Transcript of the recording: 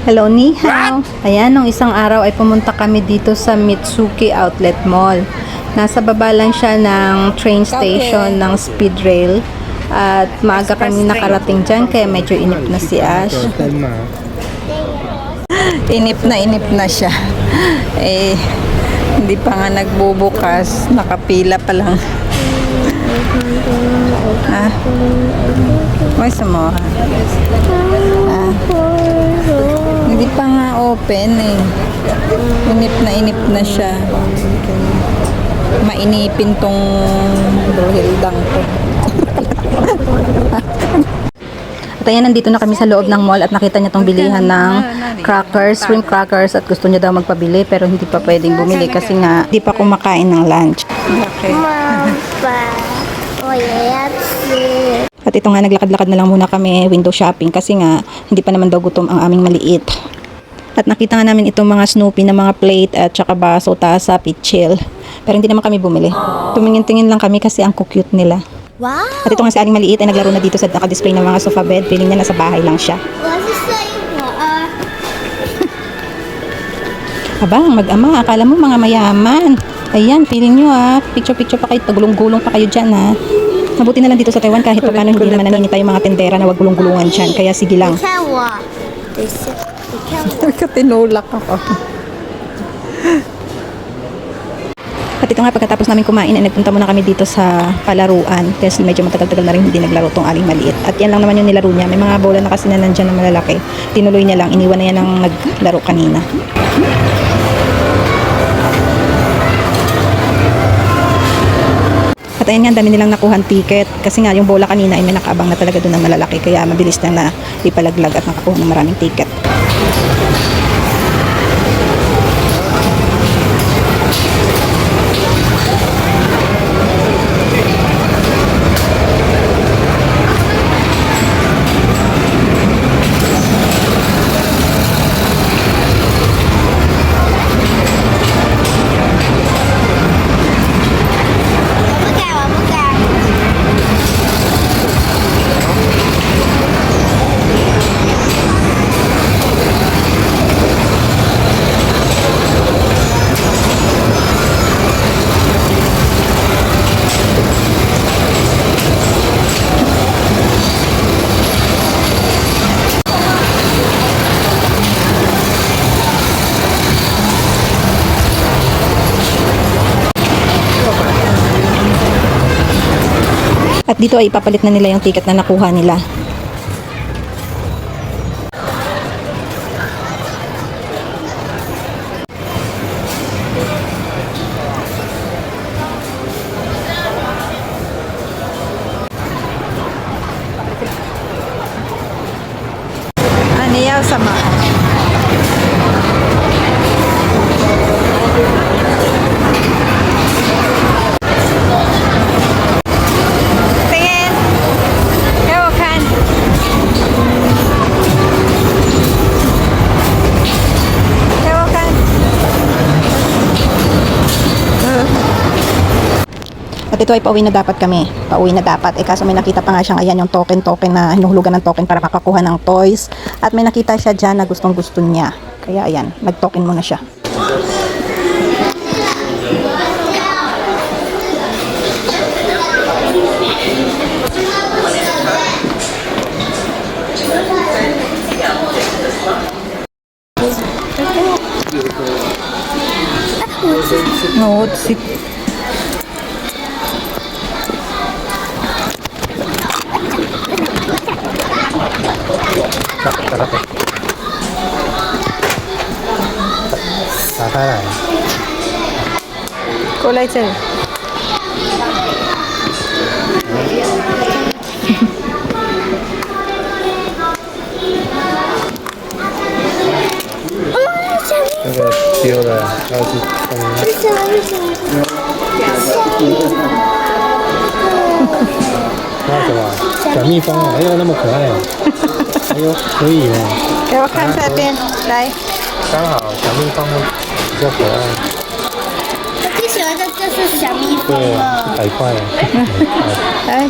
Hello, ni hao. Ayan, nung isang araw ay pumunta kami dito sa Mitsuki Outlet Mall. Nasa baba lang siya ng train station ng Speed Rail. At maaga kami nakarating dyan, kaya medyo inip na si Ash. Inip na siya. Eh, hindi pa nga nagbubukas. Nakapila pa lang. May sumo. Hindi pa nga open eh. Inip na siya. Mainipin tong dohildang ko. At ayan, nandito na kami sa loob ng mall at nakita niya tong bilihan ng crackers, shrimp crackers, at gusto niya daw magpabili pero hindi pa pwedeng bumili kasi nga hindi pa kumakain ng lunch. Okay. At ito nga, naglakad-lakad na lang muna kami window shopping kasi nga hindi pa naman daw gutom ang aming maliit. At nakita nga namin itong mga Snoopy na mga plate at saka baso, tasa, pitchil. Pero hindi naman kami bumili. Tumingin-tingin lang kami kasi ang cute nila. Wow! At ito nga si Aling Maliit ay naglaro na dito sa naka-display ng mga sofa bed. Feeling niya nasa bahay lang siya. Aba, mag-ama, akala mo mga mayaman. Ayan, feeling nyo picture-picture pa kayo, pagulong-gulong pa kayo dyan Mabuti na lang dito sa Taiwan kahit pa paano hindi naman naninita yung mga tendera na wag gulong-gulungan dyan. Kaya sige lang. Tinulak ako. At ito nga, pagkatapos namin kumain, ay nagpunta muna kami dito sa palaruan. Kasi medyo matagal-tagal na rin hindi naglaro tong Aling Maliit. At yan lang naman yung nilaro niya. May mga bola na kasi na nandyan na malalaki. Tinuloy niya lang, iniwan na yan ang naglaro kanina. At ayan nga, dami nilang nakuhan ticket. Kasi nga, yung bola kanina ay may nakaabang na talaga doon na malalaki. Kaya mabilis na ipalaglag at nakakuha ng maraming ticket. At dito ay ipapalit na nila yung ticket na nakuha nila. Aniyaw sama. At ito ay pauwi na dapat kami. Pauwi na dapat. Kaso may nakita pa nga siya ayan yung token na hinuhulugan ng token para makakuha ng toys. At may nakita siya dyan na gustong gusto niya. Kaya ayan, nag-token muna siya. No, si kulay sir.丢了，然后去看。为什么？那什么小蜜蜂啊？哎呦，那么可爱哦！哎呦，可以呢。给我看这边，来。刚好小蜜蜂比较可爱。我最喜欢的就是小蜜蜂对，了。100块。来。